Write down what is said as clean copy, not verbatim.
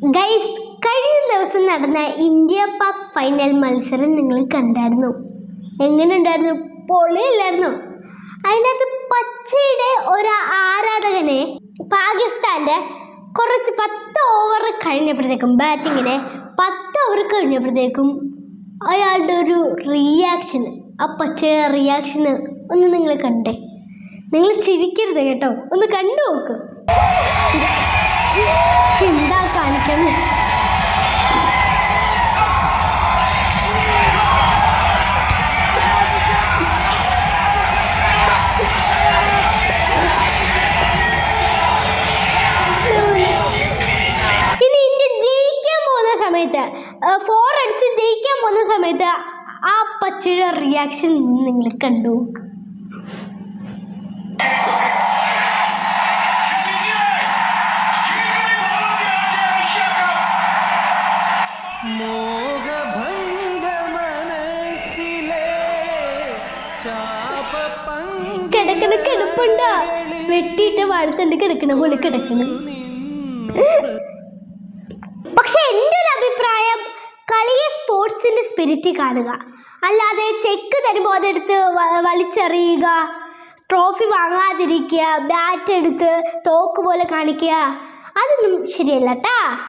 Guys, കഴിഞ്ഞ ദിവസം നടന്ന ഇന്ത്യ പാക് ഫൈനൽ മത്സരം നിങ്ങൾ കണ്ടായിരുന്നു. എങ്ങനെ ഉണ്ടായിരുന്നു? പൊളിയില്ലായിരുന്നു? അതിനകത്ത് പച്ചയുടെ ഒരു ആരാധകനെ പാകിസ്ഥാന്റെ കുറച്ച് 10 ഓവർ കഴിഞ്ഞപ്പോഴത്തേക്കും ബാറ്റിങ്ങിനെ 10 ഓവർ കഴിഞ്ഞപ്പോഴത്തേക്കും അയാളുടെ ഒരു റിയാക്ഷൻ, ആ പച്ചയുടെ റിയാക്ഷൻ ഒന്ന് നിങ്ങൾ കണ്ടേ. നിങ്ങൾ ചിരിക്കരുത് കേട്ടോ, ഒന്ന് കണ്ടു നോക്ക്. എന്താ കാണിക്കുന്നത്? ഇനി ഇന്ത്യ ജയിക്കാൻ പോകുന്ന സമയത്ത് 4 അടിച്ച് ജയിക്കാൻ പോകുന്ന സമയത്ത് ആ പച്ചയുടെ റിയാക്ഷൻ നിങ്ങൾ കണ്ടു. കിടക്കണ കിടപ്പുണ്ടോ? വെട്ടിയിട്ട് വാഴത്തണ്ട് കിടക്കണ പോലെ കിടക്കണം. പക്ഷെ എൻ്റെ ഒരു അഭിപ്രായം, കളിയെ സ്പോർട്സിന്റെ സ്പിരിറ്റ് കാണുക, അല്ലാതെ ചെക്ക് തരുമ്പോൾ അതെടുത്ത് വലിച്ചെറിയുക, ട്രോഫി വാങ്ങാതിരിക്കുക, ബാറ്റ് എടുത്ത് തോക്ക് പോലെ കാണിക്കുക, അതൊന്നും ശരിയല്ല ട്ടാ.